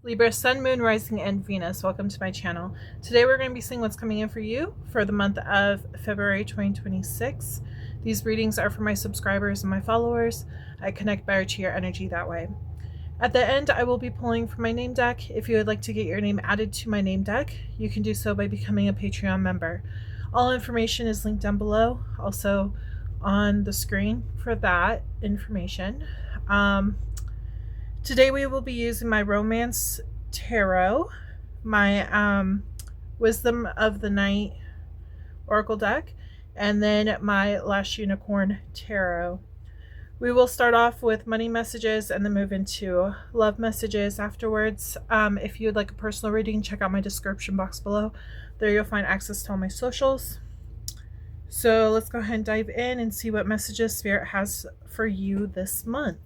Libra, Sun, Moon, Rising, and Venus. Welcome to my channel. Today we're going to be seeing what's coming in for you for the month of February 2026. These readings are for my subscribers and my followers. I connect better to your energy that way. At the end, I will be pulling from my name deck. If you would like to get your name added to my name deck, you can do so by becoming a Patreon member. All information is linked down below, also on the screen for that information. Today we will be using my Romance Tarot, my Wisdom of the Night Oracle deck, and then my Last Unicorn Tarot. We will start off with money messages and then move into love messages afterwards. If you would like a personal reading, check out my description box below. There you'll find access to all my socials. So let's go ahead and dive in and see what messages Spirit has for you this month.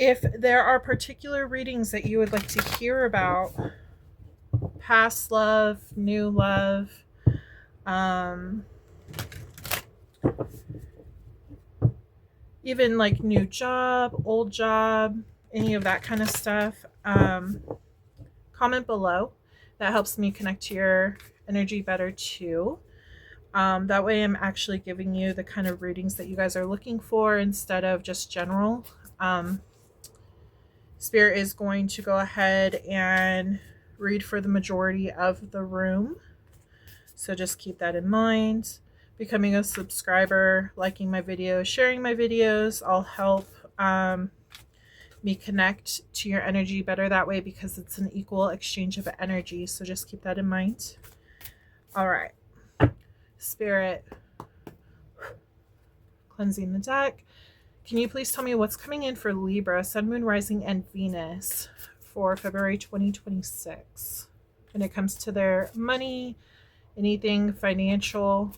If there are particular readings that you would like to hear about, past love, new love, even like new job, old job, any of that kind of stuff, comment below. That helps me connect to your energy better too. That way I'm actually giving you the kind of readings that you guys are looking for instead of just general. Spirit is going to go ahead and read for the majority of the room. So just keep that in mind. Becoming a subscriber, liking my videos, sharing my videos, all help me connect to your energy better that way because it's an equal exchange of energy. So just keep that in mind. All right. Spirit, cleansing the deck. Can you please tell me what's coming in for Libra, Sun, Moon, Rising, and Venus for February 2026? When it comes to their money, anything financial,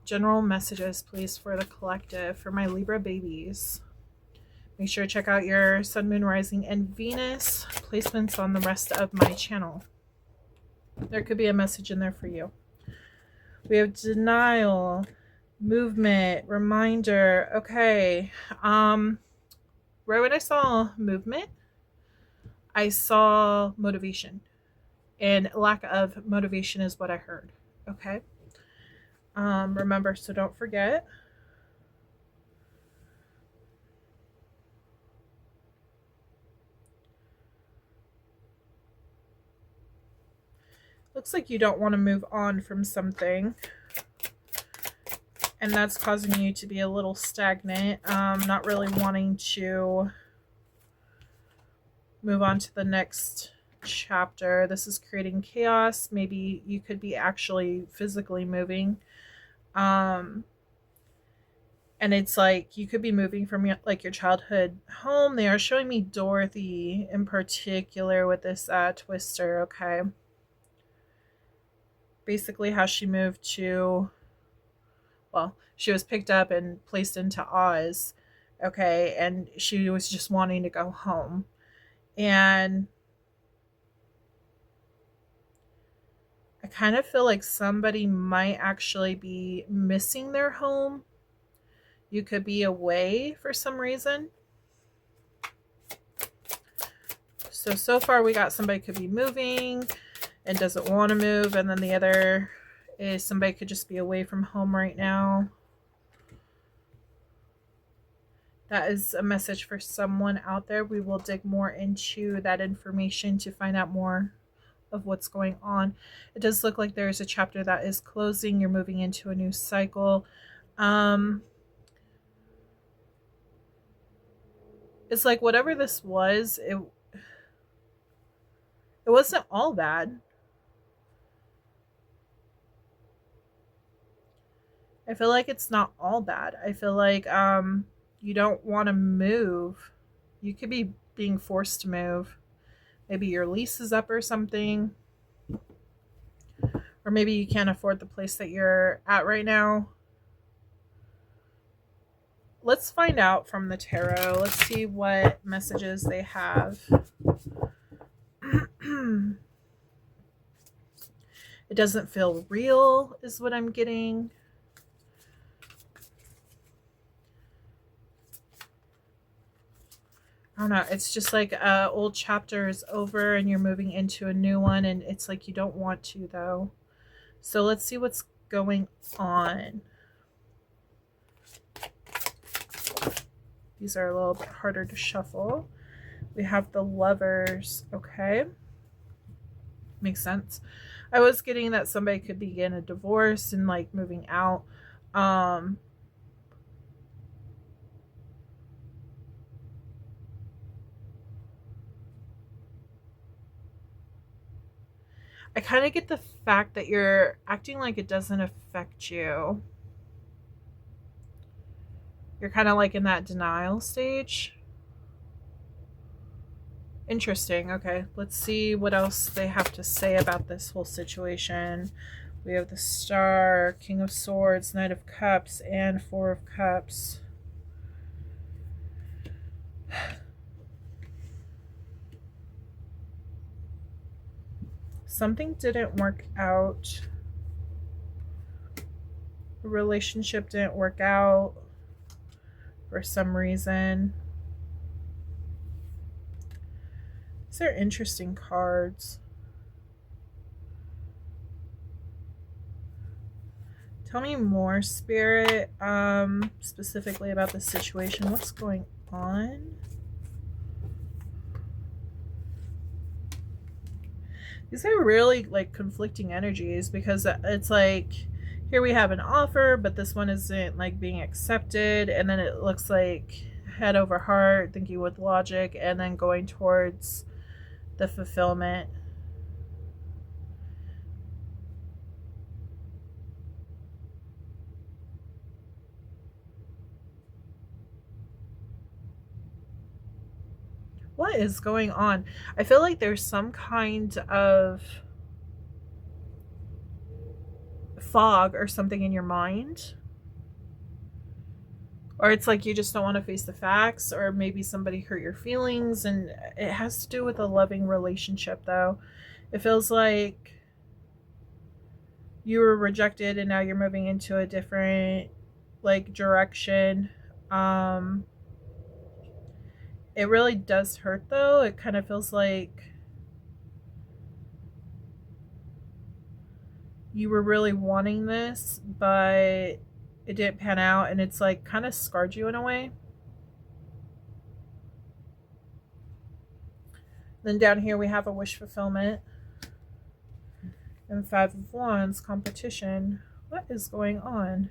general messages, please, for the collective, for my Libra babies. Make sure to check out your Sun, Moon, Rising, and Venus placements on the rest of my channel. There could be a message in there for you. We have denial, movement, reminder. Okay. Right when I saw movement, I saw motivation. And lack of motivation is what I heard. Okay. Remember, so don't forget. Looks like you don't want to move on from something. And that's causing you to be a little stagnant. Not really wanting to move on to the next chapter. This is creating chaos. Maybe you could be actually physically moving. And it's like you could be moving from your childhood home. They are showing me Dorothy in particular with this twister. Okay. Basically how she moved to, well, she was picked up and placed into Oz. Okay. And she was just wanting to go home. And I kind of feel like somebody might actually be missing their home. You could be away for some reason. So far we got somebody could be moving and doesn't want to move. And then the other is somebody could just be away from home right now. That is a message for someone out there. We will dig more into that information to find out more of what's going on. It does look like there's a chapter that is closing. You're moving into a new cycle. It's like whatever this was, it wasn't all bad. I feel like it's not all bad. I feel like you don't want to move. You could be being forced to move. Maybe your lease is up or something. Or maybe you can't afford the place that you're at right now. Let's find out from the tarot. Let's see what messages they have. It doesn't feel real is what I'm getting. I don't know. It's just like a old chapter is over and you're moving into a new one, and it's like you don't want to though. So let's see what's going on. These are a little bit harder to shuffle. We have the Lovers. Okay. Makes sense. I was getting that somebody could begin a divorce and like moving out. I kind of get the fact that you're acting like it doesn't affect you. You're kind of like in that denial stage. Interesting. Okay, let's see what else they have to say about this whole situation. We have the Star, King of Swords, Knight of Cups, and Four of Cups. Something didn't work out. A relationship didn't work out for some reason. These are interesting cards. Tell me more, Spirit, specifically about the situation. What's going on? These are really like conflicting energies, because it's like here we have an offer, but this one isn't like being accepted, and then it looks like head over heart, thinking with logic, and then going towards the fulfillment. What is going on? I feel like there's some kind of fog or something in your mind. Or it's like you just don't want to face the facts, or maybe somebody hurt your feelings, and it has to do with a loving relationship though. It feels like you were rejected and now you're moving into a different like direction. It really does hurt though. It kind of feels like you were really wanting this, but it didn't pan out, and it's like kind of scarred you in a way. Then down here we have a wish fulfillment. And Five of Wands, competition. What is going on?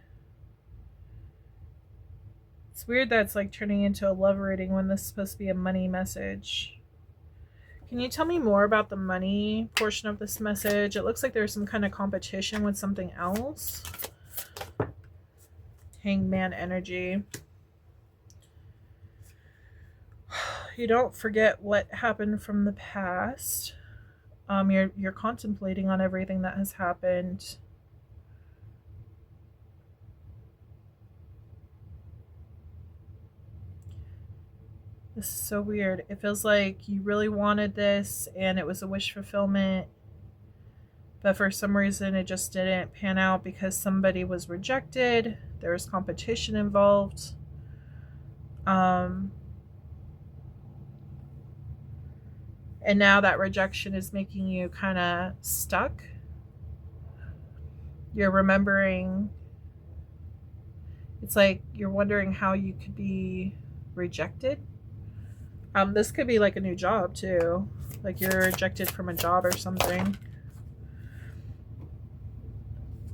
It's weird that it's like turning into a love reading when this is supposed to be a money message. Can you tell me more about the money portion of this message? It looks like there's some kind of competition with something else. Hangman energy. You don't forget what happened from the past. You're contemplating on everything that has happened. This is so weird. It feels like you really wanted this and it was a wish fulfillment, but for some reason it just didn't pan out because somebody was rejected. There was competition involved. And now that rejection is making you kind of stuck. You're remembering. It's like you're wondering how you could be rejected. This could be like a new job too. Like you're rejected from a job or something.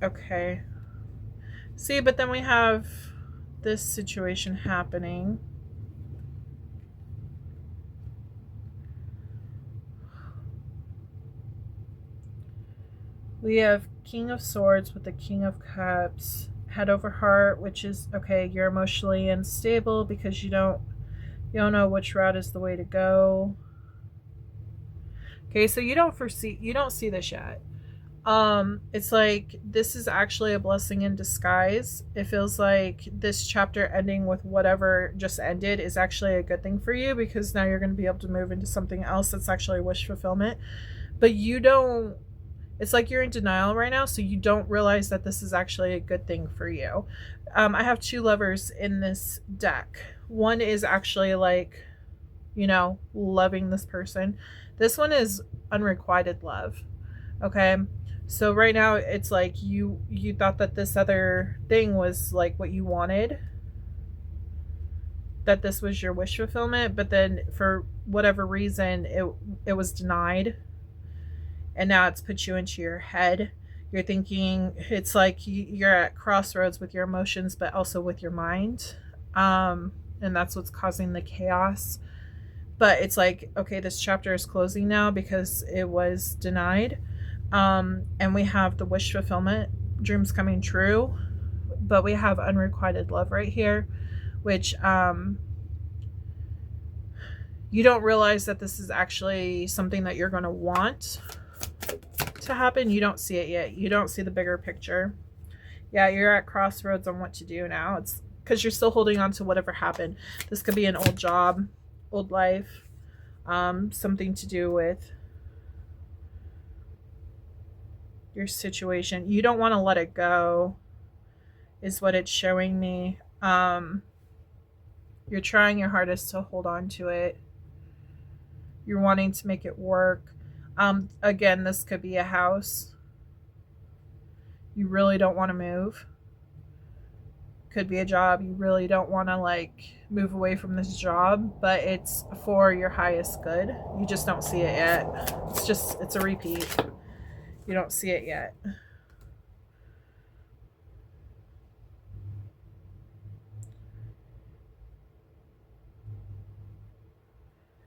Okay. See, but then we have this situation happening. We have King of Swords with the King of Cups. Head over heart, which is, okay, you're emotionally unstable because you don't know which route is the way to go. Okay, so you don't see this yet. It's like this is actually a blessing in disguise. It feels like this chapter ending with whatever just ended is actually a good thing for you, because now you're going to be able to move into something else that's actually wish fulfillment. But you don't, it's like you're in denial right now, so you don't realize that this is actually a good thing for you. I have two Lovers in this deck. One is actually like you know, loving this person. This one is unrequited love. Okay. So right now it's like you thought that this other thing was like what you wanted, that this was your wish fulfillment, but then for whatever reason it was denied, and now it's put you into your head. You're thinking, it's like you're at crossroads with your emotions but also with your mind, and that's what's causing the chaos. But it's like, okay, this chapter is closing now because it was denied, and we have the wish fulfillment, dreams coming true, but we have unrequited love right here, which you don't realize that this is actually something that you're going to want to happen. You don't see it yet. You don't see the bigger picture. Yeah, you're at crossroads on what to do now. It's because you're still holding on to whatever happened. This could be an old job, old life, something to do with your situation. You don't want to let it go, is what it's showing me. You're trying your hardest to hold on to it. You're wanting to make it work. Again, this could be a house. You really don't want to move. Could be a job. You really don't want to like move away from this job, but it's for your highest good. You just don't see it yet. It's a repeat. You don't see it yet.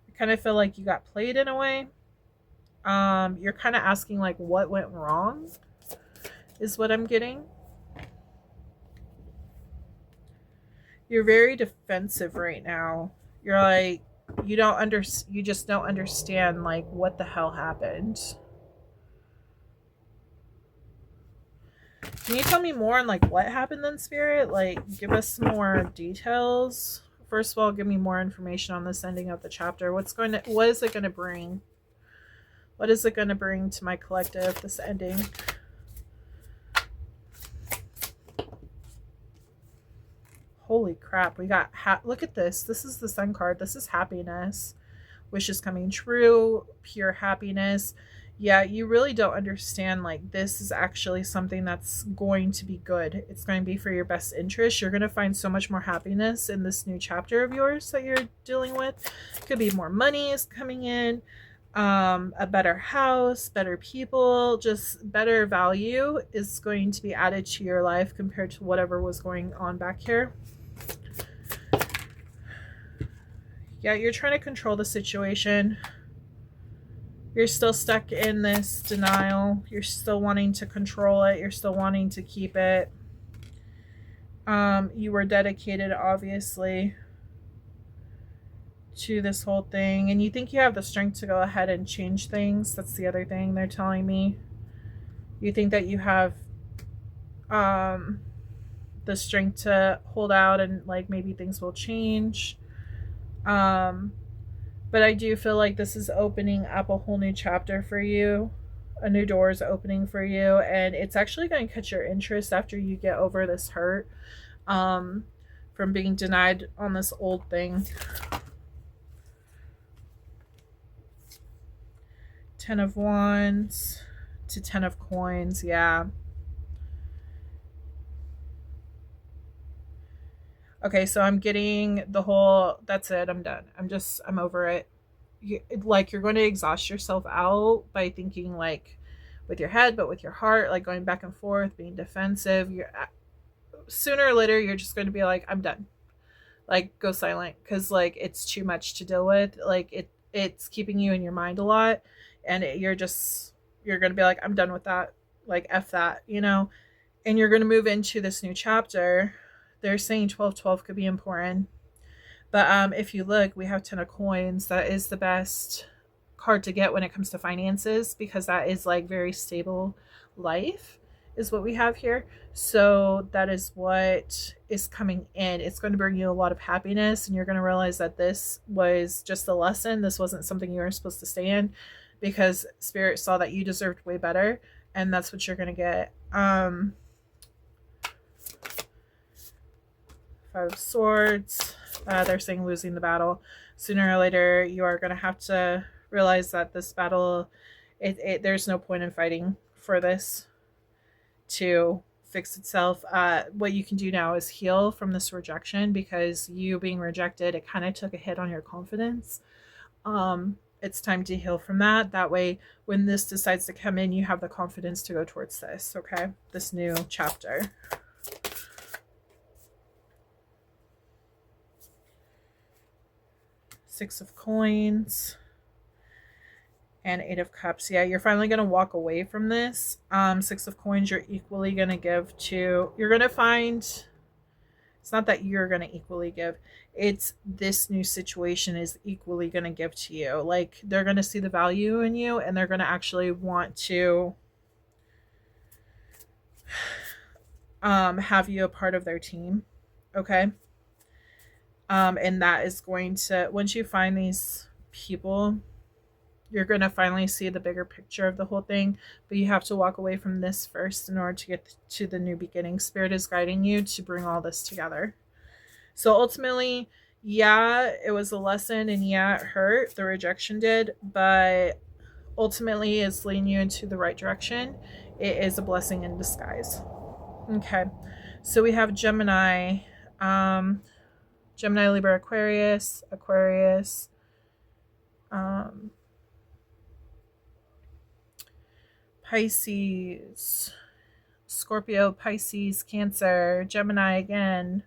I kind of feel like you got played in a way. You're kind of asking like what went wrong is what I'm getting. You're very defensive right now. You're like, you just don't understand like what the hell happened. Can you tell me more on like what happened then, Spirit? Like, give us some more details. First of all, give me more information on this ending of the chapter. What is it going to bring? What is it going to bring to my collective, this ending? Holy crap. We got, look at this. This is the Sun card. This is happiness. Wishes coming true. Pure happiness. Yeah, you really don't understand, like, this is actually something that's going to be good. It's going to be for your best interest. You're going to find so much more happiness in this new chapter of yours that you're dealing with. Could be more money is coming in, a better house, better people, just better value is going to be added to your life compared to whatever was going on back here. Yeah, you're trying to control the situation. You're still stuck in this denial. You're still wanting to control it. You're still wanting to keep it. You were dedicated, obviously, to this whole thing. And you think you have the strength to go ahead and change things. That's the other thing they're telling me. You think that you have the strength to hold out and like maybe things will change. But I do feel like this is opening up a whole new chapter for you. A new door is opening for you. And it's actually going to catch your interest after you get over this hurt from being denied on this old thing. 10 of Wands to 10 of Coins. Yeah. Okay, so I'm getting the whole, that's it, I'm done. I'm over it. You're going to exhaust yourself out by thinking like with your head, but with your heart, like going back and forth, being defensive. Sooner or later, you're just going to be like, I'm done. Like, go silent, because like it's too much to deal with. Like it's keeping you in your mind a lot, and you're going to be like, I'm done with that. Like, F that, you know? And you're going to move into this new chapter. They're saying 12-12 could be important. But if you look, we have 10 of Coins. That is the best card to get when it comes to finances, because that is like very stable life is what we have here. So that is what is coming in. It's going to bring you a lot of happiness, and you're going to realize that this was just a lesson. This wasn't something you were supposed to stay in, because Spirit saw that you deserved way better, and that's what you're going to get. 5 of Swords. They're saying losing the battle. sooner or later you are going to have to realize that this battle, there's no point in fighting for this to fix itself. What you can do now is heal from this rejection, because you being rejected, it kind of took a hit on your confidence. It's time to heal from that. That way, when this decides to come in, you have the confidence to go towards this, okay? This new chapter. Six of Coins and Eight of Cups. Yeah, you're finally going to walk away from this. Six of Coins, you're equally going to give to... You're going to find... It's not that you're going to equally give. It's this new situation is equally going to give to you. Like, they're going to see the value in you, and they're going to actually want to have you a part of their team. Okay? And that is going to... Once you find these people, you're going to finally see the bigger picture of the whole thing. But you have to walk away from this first in order to get to the new beginning. Spirit is guiding you to bring all this together. So ultimately, yeah, it was a lesson, and yeah, it hurt. The rejection did. But ultimately, it's leading you into the right direction. It is a blessing in disguise. Okay. So we have Gemini. Gemini, Libra, Aquarius. Pisces, Scorpio, Pisces, Cancer, Gemini again,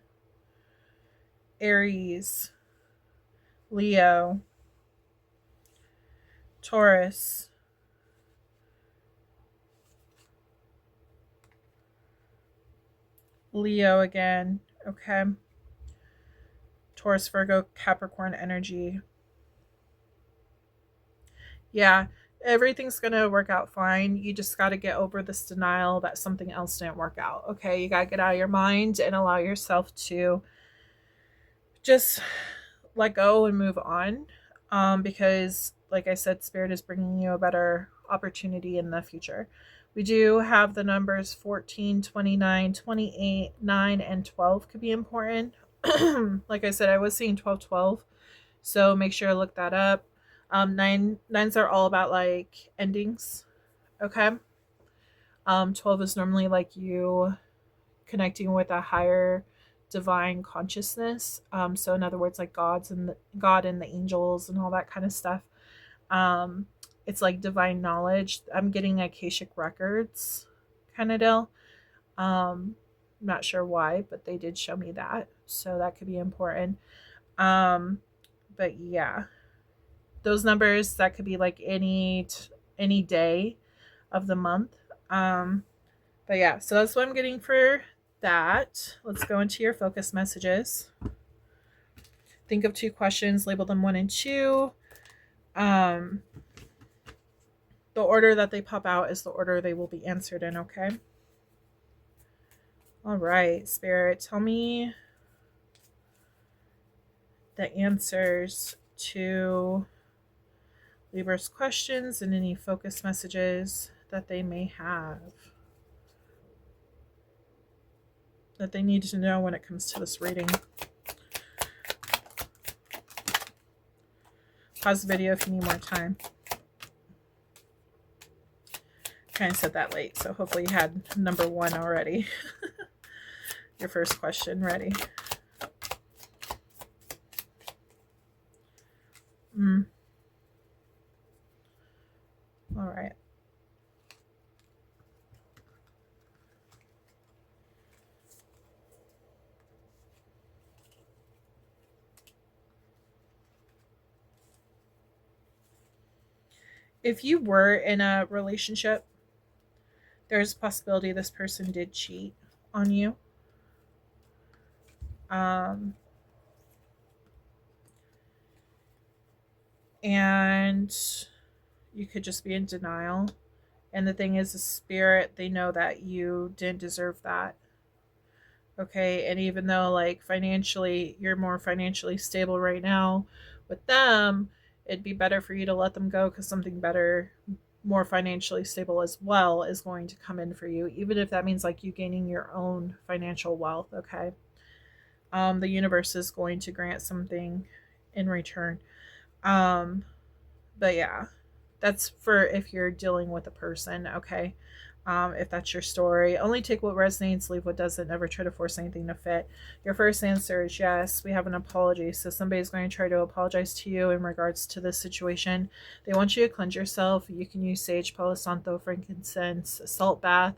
Aries, Leo, Taurus, Leo again, okay, Taurus, Virgo, Capricorn energy. Yeah, everything's going to work out fine. You just got to get over this denial that something else didn't work out. Okay, you got to get out of your mind and allow yourself to just let go and move on. Because, like I said, Spirit is bringing you a better opportunity in the future. We do have the numbers 14, 29, 28, 9, and 12 could be important. Like I said, I was seeing 12, 12. So make sure to look that up. Nines are all about like endings. Okay. 12 is normally like you connecting with a higher divine consciousness. So in other words, like God and the angels and all that kind of stuff. It's like divine knowledge. I'm getting Akashic records kind of deal. Not sure why, but they did show me that. So that could be important. But yeah. Those numbers, that could be like any day of the month. But yeah, so that's what I'm getting for that. Let's go into your focus messages. Think of 2 questions, label them 1 and 2. The order that they pop out is the order they will be answered in, okay? All right, Spirit, tell me the answers to Libra's questions and any focus messages that they may have, that they need to know when it comes to this reading. Pause the video if you need more time. Kind of said that late, so hopefully you had number 1 already. Your first question ready. All right. If you were in a relationship, there's a possibility this person did cheat on you. And you could just be in denial. And the thing is, the Spirit, they know that you didn't deserve that. Okay, and even though like financially, you're more financially stable right now with them, it'd be better for you to let them go, because something better, more financially stable as well, is going to come in for you, even if that means like you gaining your own financial wealth. Okay, the universe is going to grant something in return. But yeah, that's for if you're dealing with a person, okay? If that's your story, only take what resonates, leave what doesn't. Never try to force anything to fit. Your first answer is yes. We have an apology. So somebody's going to try to apologize to you in regards to this situation. They want you to cleanse yourself. You can use sage, palo santo, frankincense, salt bath.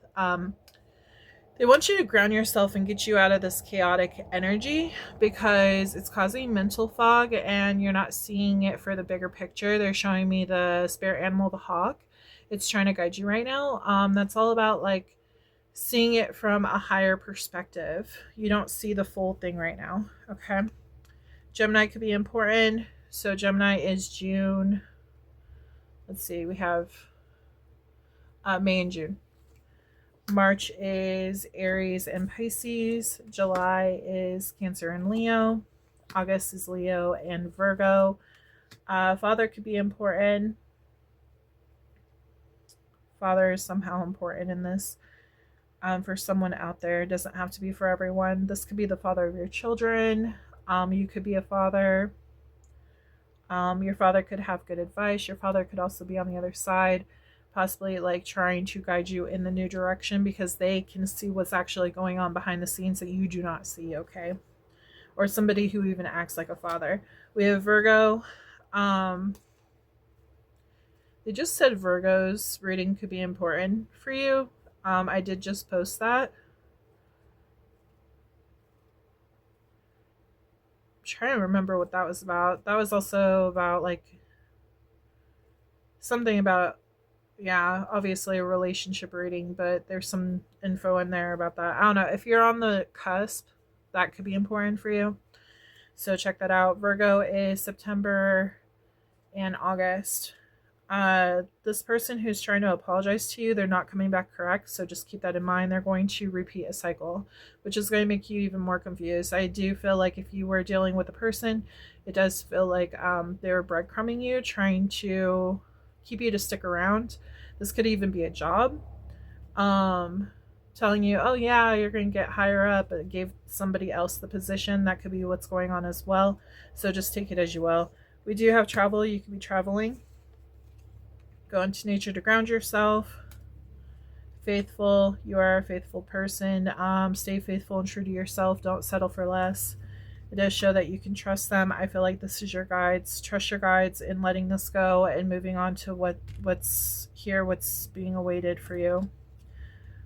They want you to ground yourself and get you out of this chaotic energy because it's causing mental fog and you're not seeing it for the bigger picture. They're showing me the spirit animal, the hawk. It's trying to guide you right now. That's all about like seeing it from a higher perspective. You don't see the full thing right now. Okay. Gemini could be important. So Gemini is June. Let's see. We have May and June. March is Aries and Pisces. July is Cancer and Leo. August is Leo and Virgo. Father could be important. Father is somehow important in this. For someone out there. It doesn't have to be for everyone. This could be the father of your children. You could be a father. Your father could have good advice. Your father could also be on the other side, possibly like trying to guide you in the new direction because they can see what's actually going on behind the scenes that you do not see, okay? Or somebody who even acts like a father. We have Virgo. They just said Virgo's reading could be important for you. I did just post that. I'm trying to remember what that was about. That was also about like something about, yeah, obviously a relationship reading, but there's some info in there about that. I don't know. If you're on the cusp, that could be important for you. So check that out. Virgo is September and August. This person who's trying to apologize to you, they're not coming back correct. So just keep that in mind. They're going to repeat a cycle, which is going to make you even more confused. I do feel like if you were dealing with a person, it does feel like they were breadcrumbing you, trying to keep you to stick around. This could even be a job. Telling you, oh yeah, you're going to get higher up. It gave somebody else the position. That could be what's going on as well. So just take it as you will. We do have travel. You could be traveling. Go into nature to ground yourself. Faithful. You are a faithful person. Stay faithful and true to yourself. Don't settle for less. It does show that you can trust them. I feel like this is your guides. Trust your guides in letting this go and moving on to what's here, what's being awaited for you.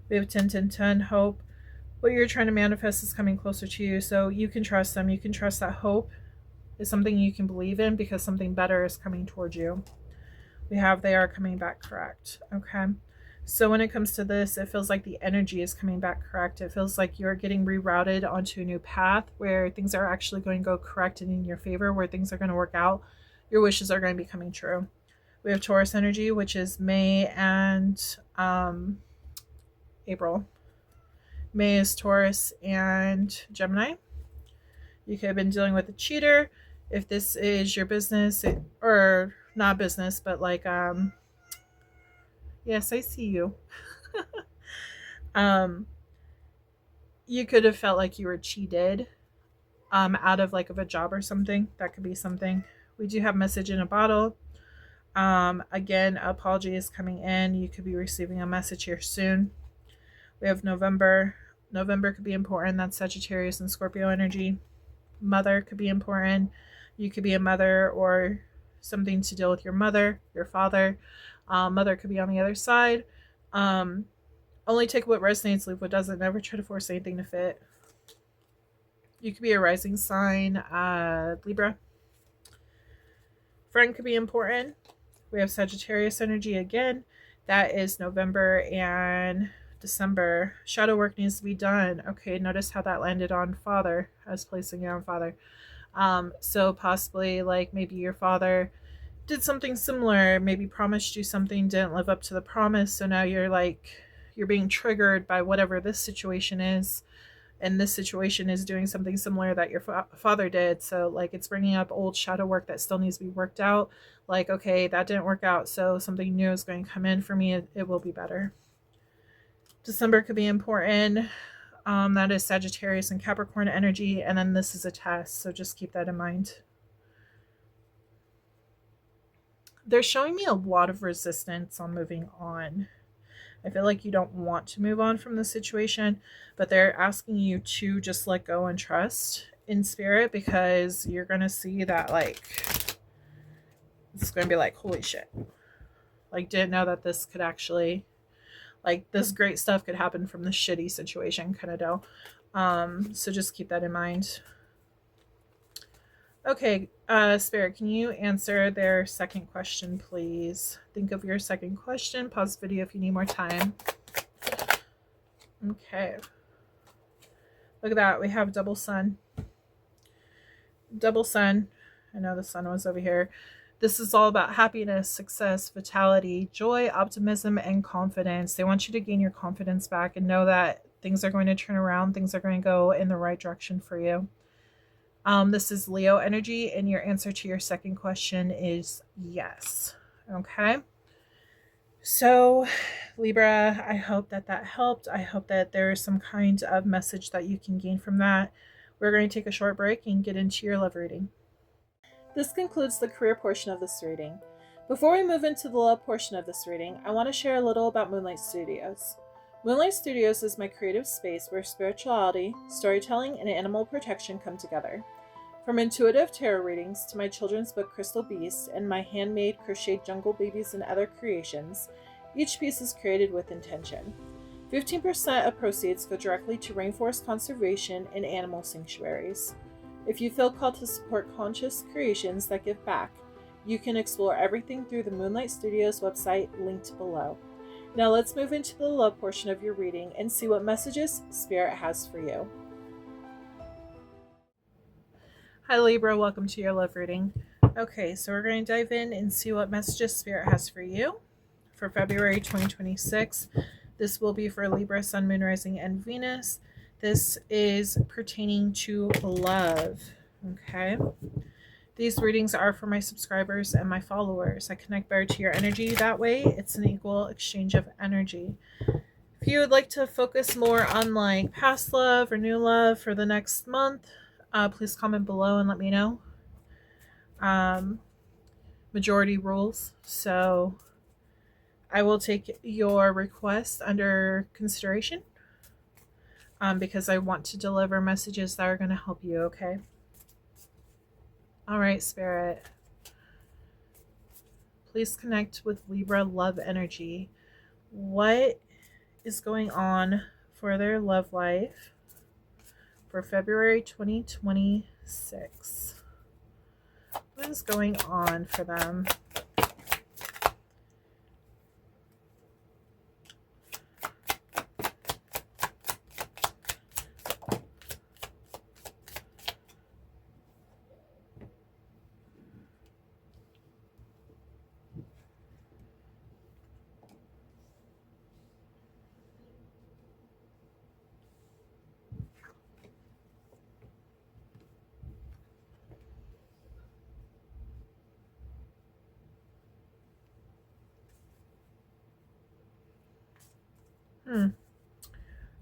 We have 10, 10, 10, hope. What you're trying to manifest is coming closer to you. So you can trust them. You can trust that hope is something you can believe in because something better is coming towards you. We have they are coming back correct. Okay. So when it comes to this, it feels like the energy is coming back correct. It feels like you're getting rerouted onto a new path where things are actually going to go correct and in your favor, where things are going to work out. Your wishes are going to be coming true. We have Taurus energy, which is May and April. May is Taurus and Gemini. You could have been dealing with a cheater. If this is your business, or not business, but like, yes, I see you. You could have felt like you were cheated out of like of a job or something. That could be something. We do have message in a bottle. Again, apology is coming in. You could be receiving a message here soon. We have November. November could be important. That's Sagittarius and Scorpio energy. Mother could be important. You could be a mother or something to deal with your mother, your father. Mother could be on the other side. Only take what resonates, leave what doesn't. Never try to force anything to fit. You could be a rising sign, Libra. Friend could be important. We have Sagittarius energy again. That is November and December. Shadow work needs to be done. Okay, notice how that landed on father. I was placing it on father. So possibly like maybe your father did something similar, maybe promised you something, didn't live up to the promise. So now you're being triggered by whatever this situation is. And this situation is doing something similar that your father did. So like it's bringing up old shadow work that still needs to be worked out. Like, okay, that didn't work out. So something new is going to come in for me. It will be better. December could be important. That is Sagittarius and Capricorn energy. And then this is a test. So just keep that in mind. they're showing me a lot of resistance on moving on. I feel like you don't want to move on from the situation, but they're asking you to just let go and trust in spirit, because you're going to see that, like, it's going to be like, holy shit. Like, didn't know that this could actually, like, this great stuff could happen from the shitty situation kind of deal. So just keep that in mind. Okay, Spirit, can you answer their second question, please? Think of your second question. Pause the video if you need more time. Okay. Look at that. We have double sun. Double sun. I know the sun was over here. This is all about happiness, success, vitality, joy, optimism, and confidence. They want you to gain your confidence back and know that things are going to turn around. Things are going to go in the right direction for you. This is Leo energy, and your answer to your second question is yes. Okay. So, Libra, I hope that helped. I hope that there is some kind of message that you can gain from that. We're going to take a short break and get into your love reading. This concludes the career portion of this reading. Before we move into the love portion of this reading, I want to share a little about Moonlight Studios. Moonlight Studios is my creative space where spirituality, storytelling, and animal protection come together. From intuitive tarot readings to my children's book Crystal Beast and my handmade crocheted jungle babies and other creations, each piece is created with intention. 15% of proceeds go directly to rainforest conservation and animal sanctuaries. If you feel called to support conscious creations that give back, you can explore everything through the Moonlight Studios website linked below. Now let's move into the love portion of your reading and see what messages Spirit has for you. Hi Libra, welcome to your love reading. Okay, so we're going to dive in and see what messages Spirit has for you for February 2026. This will be for Libra, Sun, Moon, Rising, and Venus. This is pertaining to love. Okay. These readings are for my subscribers and my followers. I connect better to your energy that way. It's an equal exchange of energy. If you would like to focus more on like past love or new love for the next month, please comment below and let me know. Majority rules. So I will take your request under consideration because I want to deliver messages that are going to help you, okay? All right, Spirit. Please connect with Libra love energy. What is going on for their love life for February 2026? What is going on for them?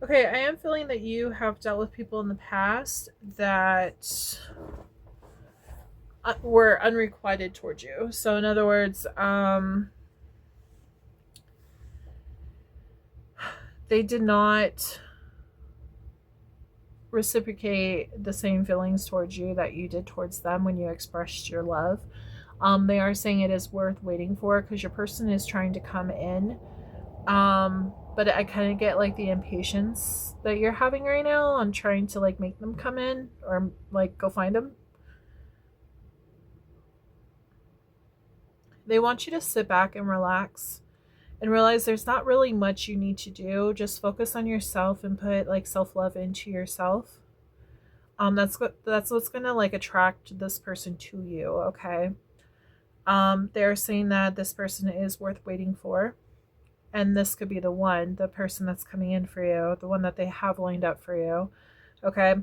Okay, I am feeling that you have dealt with people in the past that were unrequited towards you. So in other words, they did not reciprocate the same feelings towards you that you did towards them when you expressed your love. They are saying it is worth waiting for because your person is trying to come in. But I kind of get like the impatience that you're having right now on trying to like make them come in or like go find them. They want you to sit back and relax and realize there's not really much you need to do. Just focus on yourself and put like self-love into yourself. That's what's gonna like attract this person to you, okay? They're saying that this person is worth waiting for. And this could be the one, the person that's coming in for you, the one that they have lined up for you. Okay.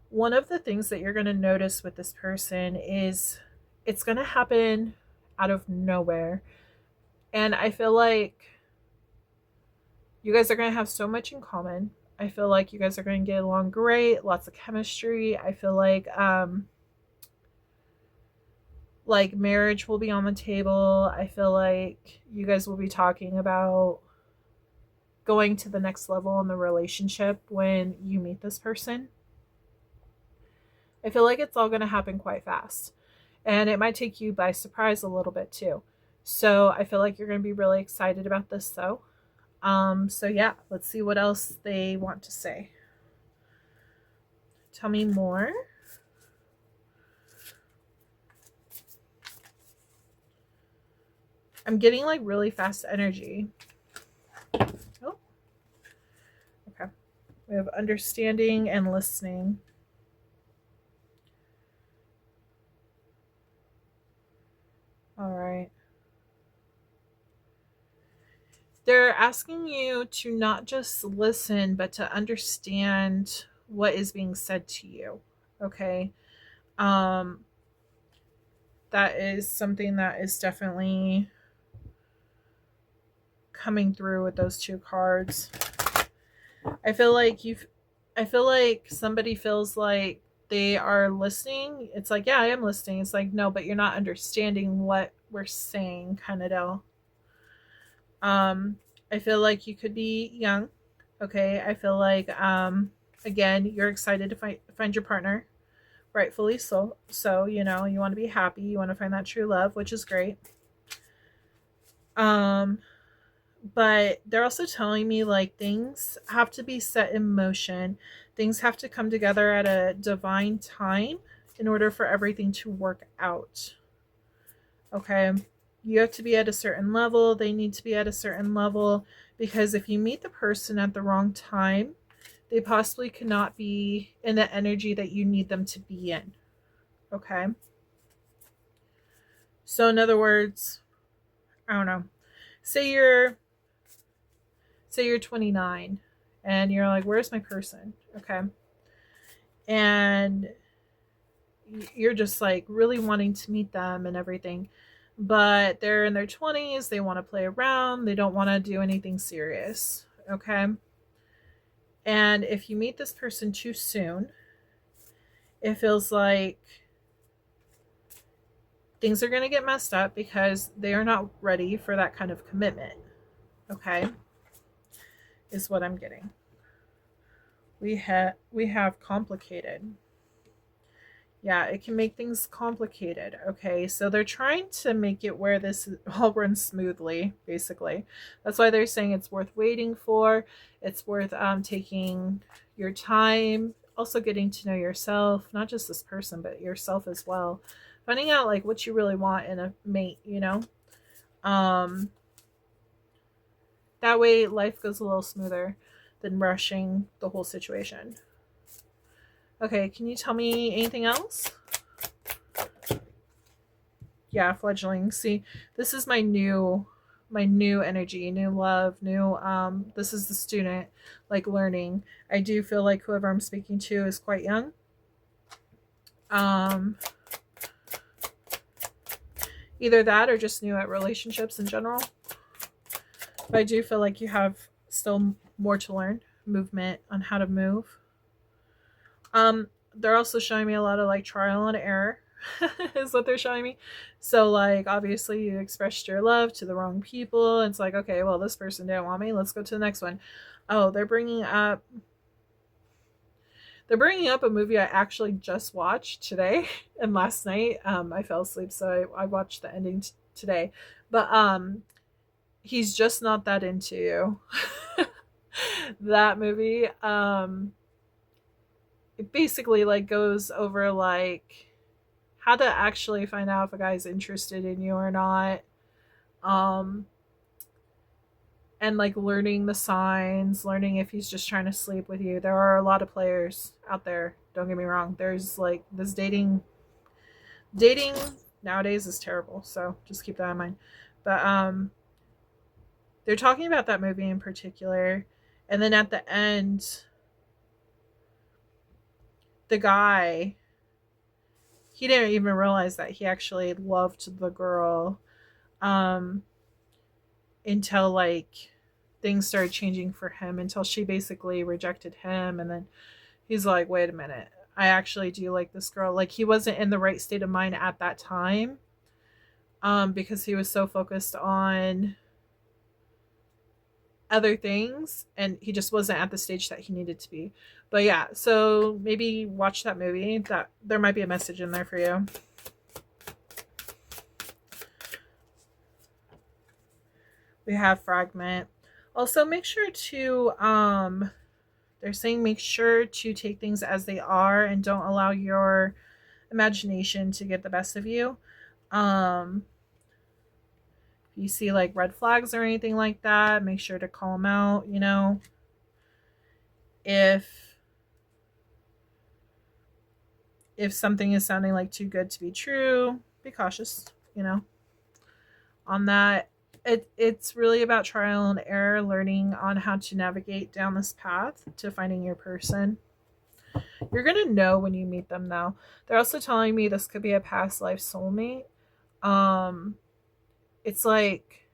One of the things that you're going to notice with this person is it's going to happen out of nowhere. And I feel like you guys are going to have so much in common. I feel like you guys are going to get along great, lots of chemistry. I feel like like marriage will be on the table. I feel like you guys will be talking about going to the next level in the relationship when you meet this person. I feel like it's all going to happen quite fast. And it might take you by surprise a little bit too. So I feel like you're going to be really excited about this though. So yeah, let's see what else they want to say. Tell me more. I'm getting like really fast energy. Oh, okay. We have understanding and listening. All right. They're asking you to not just listen, but to understand what is being said to you. Okay. Um, that is something that is definitely coming through with those two cards. I feel like somebody feels like they are listening. It's like, yeah, I am listening. It's like, no, but you're not understanding what we're saying, kind of deal. I feel like you could be young. Okay. I feel like again, you're excited to find your partner. Rightfully so. So, you know, you want to be happy, you want to find that true love, which is great. But they're also telling me like things have to be set in motion. Things have to come together at a divine time in order for everything to work out. Okay. You have to be at a certain level. They need to be at a certain level, because if you meet the person at the wrong time, they possibly could not be in the energy that you need them to be in. Okay. So in other words, I don't know. Say you're 29 and you're like, where's my person? Okay. And you're just like really wanting to meet them and everything, but they're in their 20s, they want to play around, they don't want to do anything serious. Okay. And if you meet this person too soon, it feels like things are going to get messed up because they are not ready for that kind of commitment. Okay. Is what I'm getting. We have complicated. Yeah, it can make things complicated. Okay, so they're trying to make it where this all runs smoothly, basically. That's why they're saying it's worth waiting for. It's worth taking your time, also getting to know yourself, not just this person, but yourself as well. Finding out like what you really want in a mate, you know? That way life goes a little smoother than rushing the whole situation. Okay, can you tell me anything else? Yeah, fledgling. See, this is my new energy, new love, new this is the student, like learning. I do feel like whoever I'm speaking to is quite young. Either that or just new at relationships in general. But I do feel like you have still more to learn, movement on how to move. They're also showing me a lot of like trial and error is what they're showing me. So like obviously you expressed your love to the wrong people. It's like, okay, well this person didn't want me. Let's go to the next one. Oh, they're bringing up a movie I actually just watched today and last night. I fell asleep, so I watched the ending today. But he's just not that into you. That movie. It basically like goes over like how to actually find out if a guy's interested in you or not. And like learning the signs, learning if he's just trying to sleep with you. There are a lot of players out there, don't get me wrong. There's like this dating nowadays is terrible, so just keep that in mind. But they're talking about that movie in particular, and then at the end the guy, he didn't even realize that he actually loved the girl until like things started changing for him, until she basically rejected him. And then he's like, wait a minute, I actually do like this girl. Like he wasn't in the right state of mind at that time because he was so focused on other things and he just wasn't at the stage that he needed to be. But yeah, so maybe watch that movie. That there might be a message in there for you. We have Fragment. Also, make sure to they're saying make sure to take things as they are and don't allow your imagination to get the best of you. If you see like red flags or anything like that, make sure to call them out, you know. If something is sounding like too good to be true, be cautious, you know, on that. It's really about trial and error, learning on how to navigate down this path to finding your person. You're going to know when you meet them though. They're also telling me this could be a past life soulmate. It's like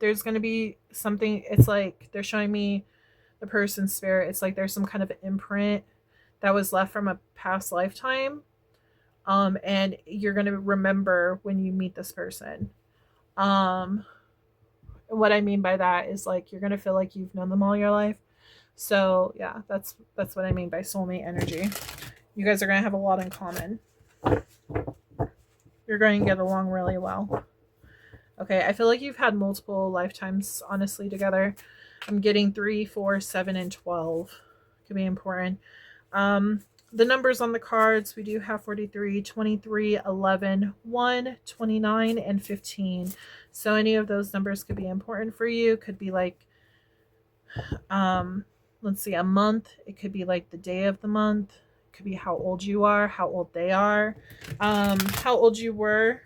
there's going to be something, it's like they're showing me the person's spirit. It's like there's some kind of imprint that was left from a past lifetime. And you're going to remember when you meet this person. What I mean by that is like you're going to feel like you've known them all your life. So yeah, that's what I mean by soulmate energy. You guys are going to have a lot in common. You're going to get along really well. Okay, I feel like you've had multiple lifetimes honestly together. I'm getting 3, 4, 7, and 12. Could be important. The numbers on the cards, we do have 43, 23, 11, 1, 29, and 15. So any of those numbers could be important for you. Could be like, let's see, a month. It could be like the day of the month. It could be how old you are, how old they are. How old you were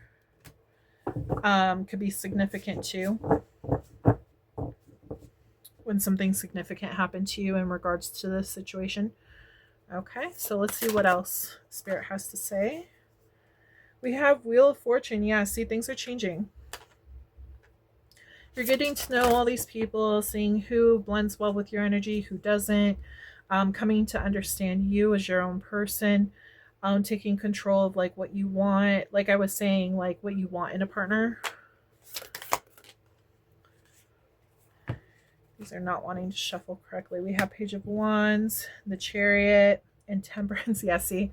could be significant too. When something significant happened to you in regards to this situation. Okay, so let's see what else Spirit has to say. We have Wheel of Fortune. Yeah, see, things are changing. You're getting to know all these people, seeing who blends well with your energy, who doesn't, coming to understand you as your own person, taking control of like what you want, like I was saying, like what you want in a partner. These are not wanting to shuffle correctly. We have Page of Wands, the Chariot, and Temperance. Yeah, see,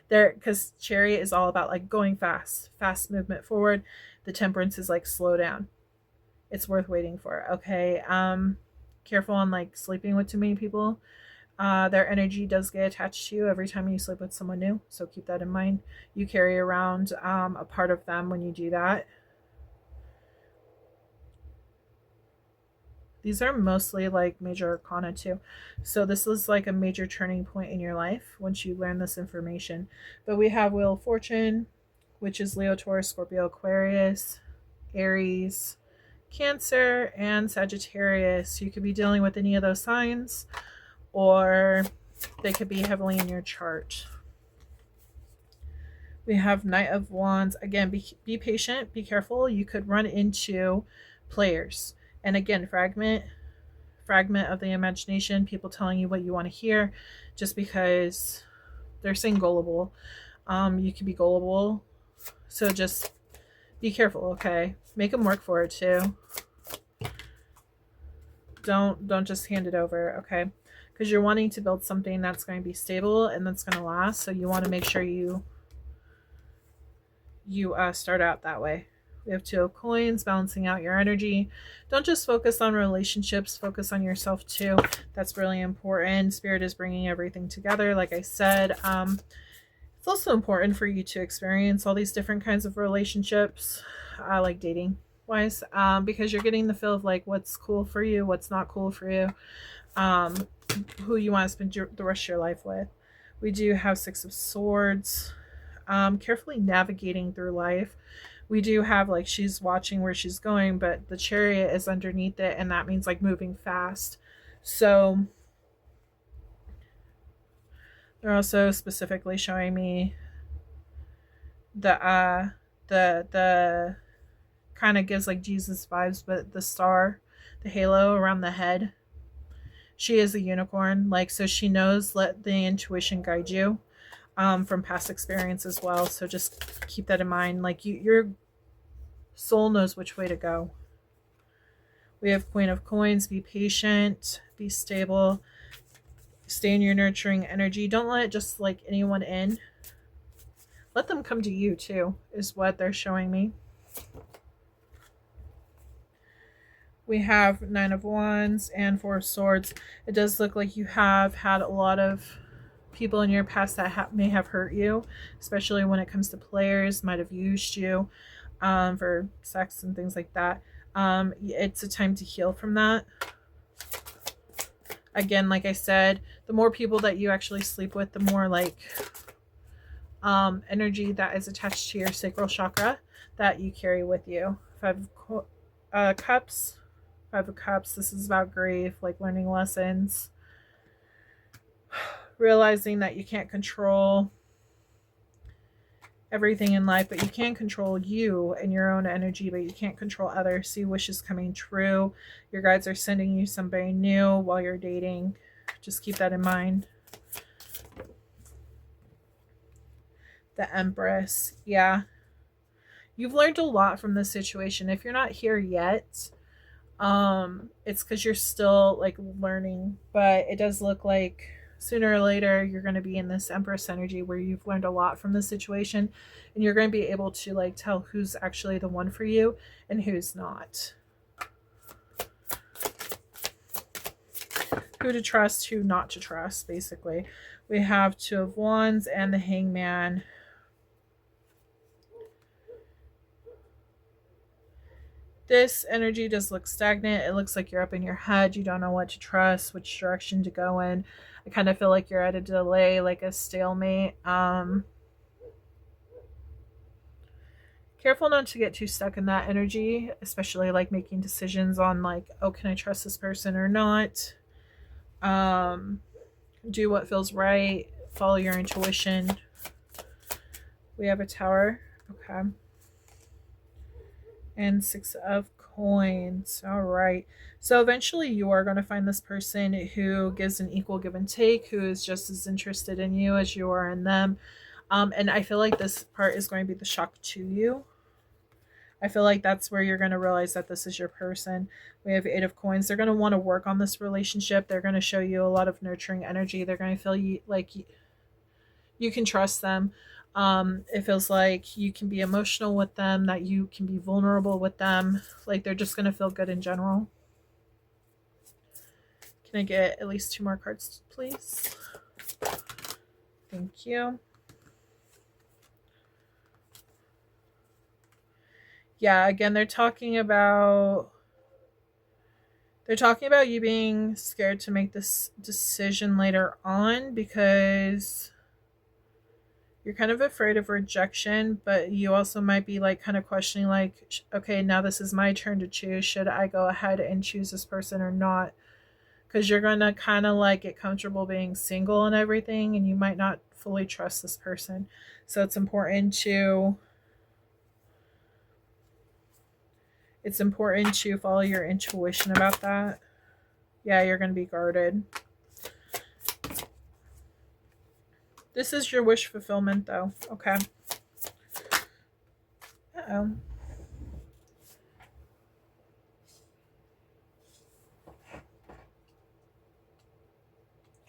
there, because Chariot is all about like going fast movement forward. The Temperance is like slow down. It's worth waiting for. Okay, careful on like sleeping with too many people. Their energy does get attached to you every time you sleep with someone new, so keep that in mind. You carry around a part of them when you do that. These are mostly like major arcana too. So this is like a major turning point in your life once you learn this information. But we have Wheel of Fortune, which is Leo, Taurus, Scorpio, Aquarius, Aries, Cancer, and Sagittarius. You could be dealing with any of those signs, or they could be heavily in your chart. We have Knight of Wands. Again, be patient, be careful. You could run into players. And again, fragment of the imagination, people telling you what you want to hear just because they're saying gullible. You could be gullible. So just be careful, okay? Make them work for it too. Don't just hand it over, okay? Because you're wanting to build something that's going to be stable and that's going to last. So you want to make sure you start out that way. We have Two of Coins, balancing out your energy. Don't just focus on relationships, focus on yourself too. That's really important. Spirit is bringing everything together. Like I said, it's also important for you to experience all these different kinds of relationships, like dating wise, because you're getting the feel of like what's cool for you, what's not cool for you, who you want to spend the rest of your life with. We do have Six of Swords, carefully navigating through life. We do have like she's watching where she's going, but the Chariot is underneath it, and that means like moving fast. So they're also specifically showing me the kind of gives like Jesus vibes, but the star, the halo around the head. She is a unicorn, like, so she knows, let the intuition guide you. From past experience as well. So just keep that in mind. Like you're Soul knows which way to go. We have Queen of Coins. Be patient. Be stable. Stay in your nurturing energy. Don't let just like anyone in. Let them come to you too, is what they're showing me. We have Nine of Wands and Four of Swords. It does look like you have had a lot of people in your past that may have hurt you, especially when it comes to players, might have used you for sex and things like that. It's a time to heal from that. Again, like I said, the more people that you actually sleep with, the more like energy that is attached to your sacral chakra that you carry with you. Five of Cups. This is about grief, like learning lessons. Realizing that you can't control everything in life, but you can control you and your own energy, but you can't control others. See wishes coming true. Your guides are sending you somebody new while you're dating. Just keep that in mind. The Empress. Yeah. You've learned a lot from this situation. If you're not here yet, it's because you're still like learning, but it does look like sooner or later you're going to be in this Empress energy where you've learned a lot from the situation, and you're going to be able to like tell who's actually the one for you and who's not. Who to trust, who not to trust, basically. We have Two of Wands and the Hangman. This energy does look stagnant. It looks like you're up in your head. You don't know what to trust, which direction to go in. I kind of feel like you're at a delay, like a stalemate. Careful not to get too stuck in that energy, especially like making decisions on like, oh, can I trust this person or not? Do what feels right. Follow your intuition. We have a Tower. Okay. And Six of Coins. All right. So eventually you are going to find this person who gives an equal give and take, who is just as interested in you as you are in them. And I feel like this part is going to be the shock to you. I feel like that's where you're going to realize that this is your person. We have Eight of Coins. They're going to want to work on this relationship. They're going to show you a lot of nurturing energy. They're going to feel you like you can trust them. It feels like you can be emotional with them, that you can be vulnerable with them. Like they're just going to feel good in general. Can I get at least 2 more cards, please? Thank you. Yeah, again, they're talking about you being scared to make this decision later on because you're kind of afraid of rejection, but you also might be like kind of questioning like, okay, now this is my turn to choose. Should I go ahead and choose this person or not? Because you're going to kind of like get comfortable being single and everything, and you might not fully trust this person. So it's important to follow your intuition about that. Yeah, you're going to be guarded. This is your wish fulfillment, though. Okay. Uh-oh.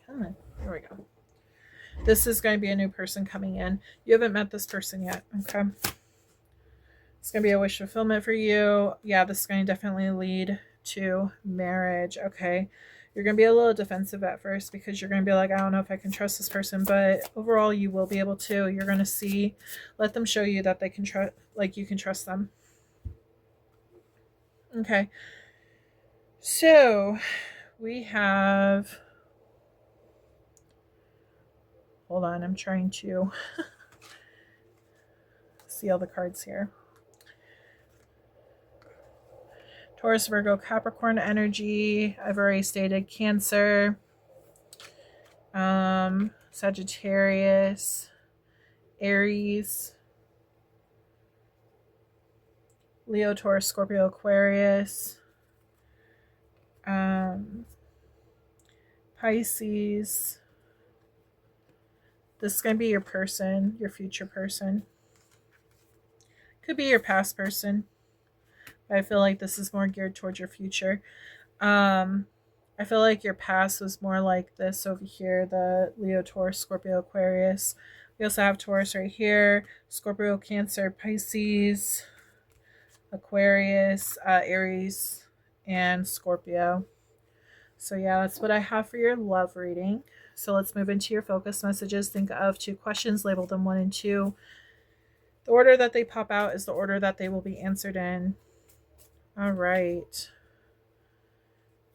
Come on. Here we go. This is going to be a new person coming in. You haven't met this person yet. Okay. It's going to be a wish fulfillment for you. Yeah, this is going to definitely lead to marriage. Okay. You're going to be a little defensive at first because you're going to be like, I don't know if I can trust this person, but overall you will be able to. You're going to see, let them show you that they can trust, like you can trust them. Okay. So we have, hold on, I'm trying to see all the cards here. Taurus, Virgo, Capricorn energy. I've already stated Cancer, Sagittarius, Aries, Leo, Taurus, Scorpio, Aquarius, Pisces. This is going to be your person, your future person. Could be your past person. I feel like this is more geared towards your future. I feel like your past was more like this over here, the Leo, Taurus, Scorpio, Aquarius. We also have Taurus right here, Scorpio, Cancer, Pisces, Aquarius, Aries, and Scorpio. So yeah, that's what I have for your love reading. So let's move into your focus messages. Think of 2 questions, label them 1 and 2. The order that they pop out is the order that they will be answered in. All right.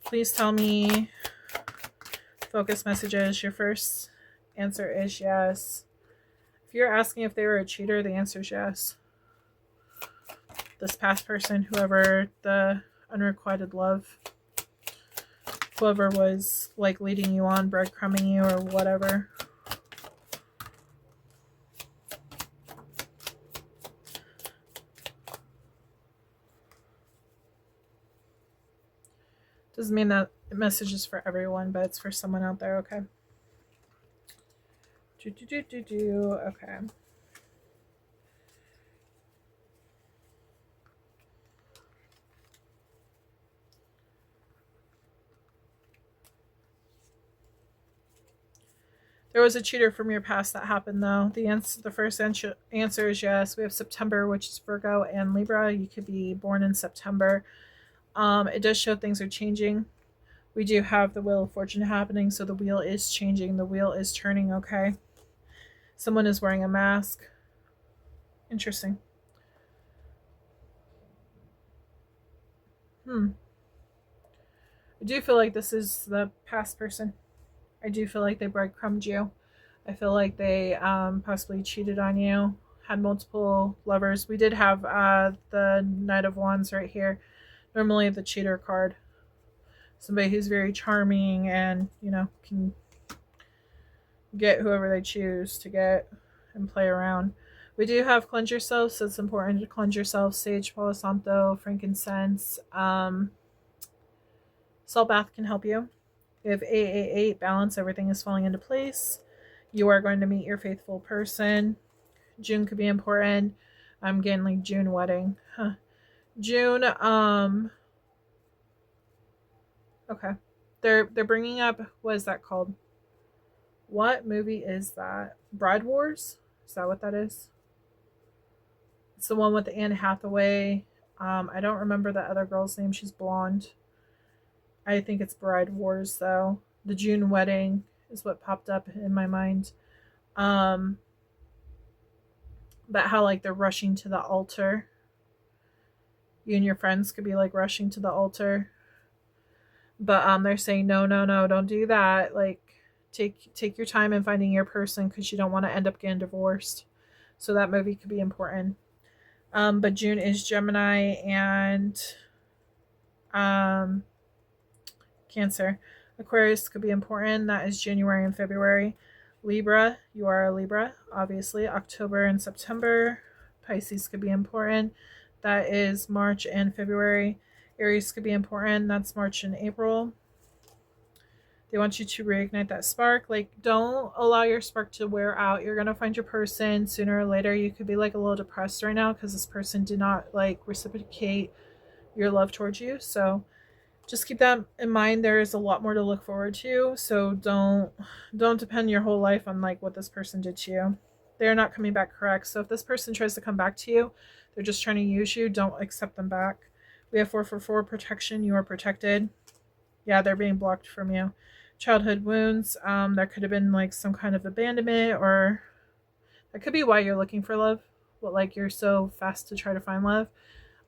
Please tell me focus messages. Your first answer is yes. If you're asking if they were a cheater, the answer is yes. This past person, whoever the unrequited love, whoever was like leading you on, breadcrumbing you or whatever. Doesn't mean that the message is for everyone, but it's for someone out there, okay? Okay. There was a cheater from your past that happened, though. The first answer is yes. We have September, which is Virgo and Libra. You could be born in September. It does show things are changing. We do have the Wheel of Fortune happening, so the wheel is changing. The wheel is turning, okay? Someone is wearing a mask. Interesting. I do feel like this is the past person. I do feel like they breadcrumbed you. I feel like they possibly cheated on you, had multiple lovers. We did have the Knight of Wands right here. Normally the cheater card. Somebody who's very charming and, you know, can get whoever they choose to get and play around. We do have cleanse yourself, so it's important to cleanse yourself. Sage, Palo Santo, frankincense. Salt bath can help you. We have 888, balance, everything is falling into place. You are going to meet your faithful person. June could be important. I'm getting like June wedding. June, okay. They're bringing up, what is that called? What movie is that? Bride Wars? Is that what that is? It's the one with Anne Hathaway. I don't remember the other girl's name. She's blonde. I think it's Bride Wars, though. The June wedding is what popped up in my mind. But how like they're rushing to the altar. You and your friends could be like rushing to the altar. But they're saying no, don't do that. Like take your time in finding your person because you don't want to end up getting divorced. So that movie could be important. But June is Gemini and Cancer. Aquarius could be important. That is January and February. Libra, you are a Libra, obviously. October and September. Pisces could be important. That is March and February. Aries could be important. That's March and April. They want you to reignite that spark. Like, don't allow your spark to wear out. You're going to find your person sooner or later. You could be like a little depressed right now because this person did not like reciprocate your love towards you. So just keep that in mind. There is a lot more to look forward to. So don't depend your whole life on like what this person did to you. They're not coming back correct. So if this person tries to come back to you, they're just trying to use you. Don't accept them back. We have 444 protection. You are protected. Yeah, they're being blocked from you. Childhood wounds. There could have been like some kind of abandonment, or that could be why you're looking for love. But like you're so fast to try to find love.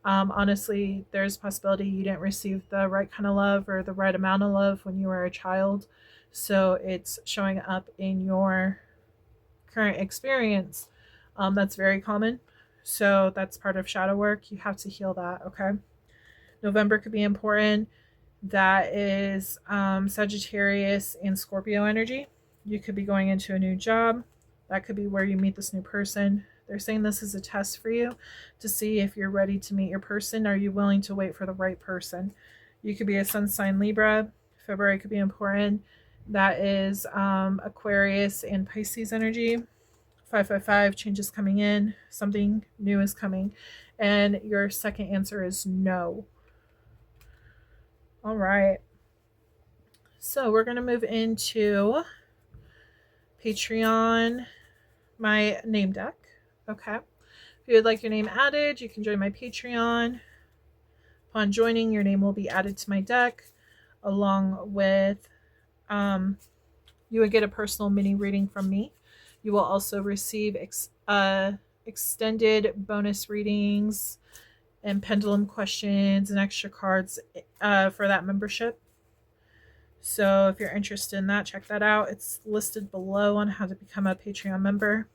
Honestly, there's a possibility you didn't receive the right kind of love or the right amount of love when you were a child. So it's showing up in your current experience. That's very common. So that's part of shadow work. You have to heal that, okay? November could be important. That is Sagittarius and Scorpio energy. You could be going into a new job. That could be where you meet this new person. They're saying this is a test for you to see if you're ready to meet your person. Are you willing to wait for the right person? You could be a sun sign Libra. February could be important. That is Aquarius and Pisces energy. 555, change is coming in. Something new is coming. And your second answer is no. All right. So we're going to move into Patreon, my name deck. Okay. If you would like your name added, you can join my Patreon. Upon joining, your name will be added to my deck, along with you would get a personal mini reading from me. You will also receive extended bonus readings and pendulum questions and extra cards for that membership. So if you're interested in that, check that out. It's listed below on how to become a Patreon member.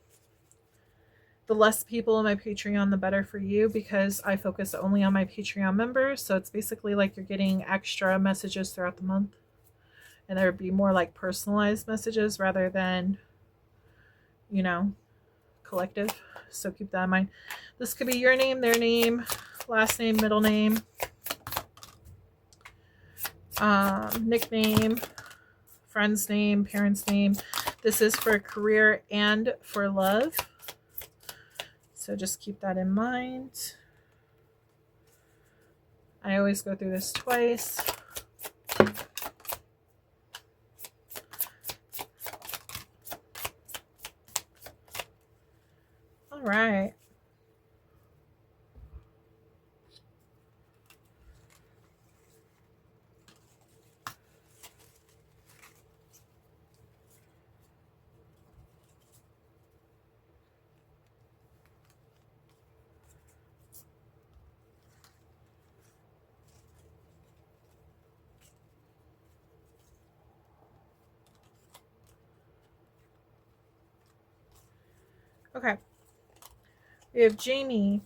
The less people in my Patreon, the better for you, because I focus only on my Patreon members. So it's basically like you're getting extra messages throughout the month. And there would be more like personalized messages rather than, you know, collective. So keep that in mind. This could be your name, their name, last name, middle name, nickname, friend's name, parent's name. This is for career and for love. So just keep that in mind. I always go through this twice. All right. Okay. We have Jamie,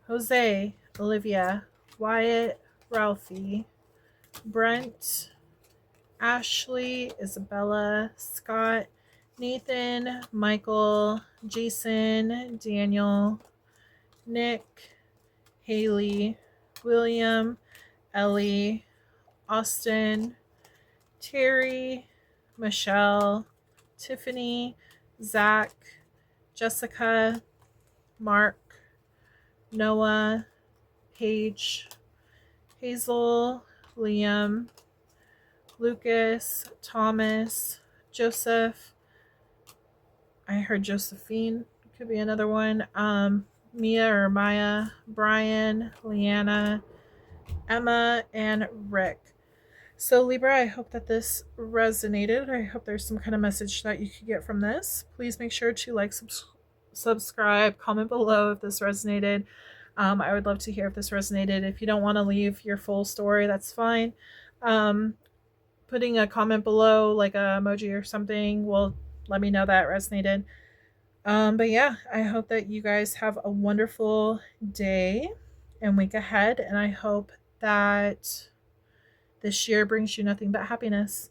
Jose, Olivia, Wyatt, Ralphie, Brent, Ashley, Isabella, Scott, Nathan, Michael, Jason, Daniel, Nick, Haley, William, Ellie, Austin, Terry, Michelle, Tiffany, Zach, Jessica, Mark, Noah, Paige, Hazel, Liam, Lucas, Thomas, Joseph. I heard Josephine. Could be another one. Mia or Maya, Brian, Leanna, Emma, and Rick. So Libra, I hope that this resonated. I hope there's some kind of message that you could get from this. Please make sure to like, subscribe, comment below if this resonated. I would love to hear if this resonated. If you don't want to leave your full story, that's fine. Putting a comment below, like a emoji or something, will let me know that resonated. But yeah, I hope that you guys have a wonderful day and week ahead. And I hope that this year brings you nothing but happiness.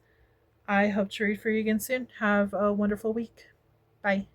I hope to read for you again soon. Have a wonderful week. Bye.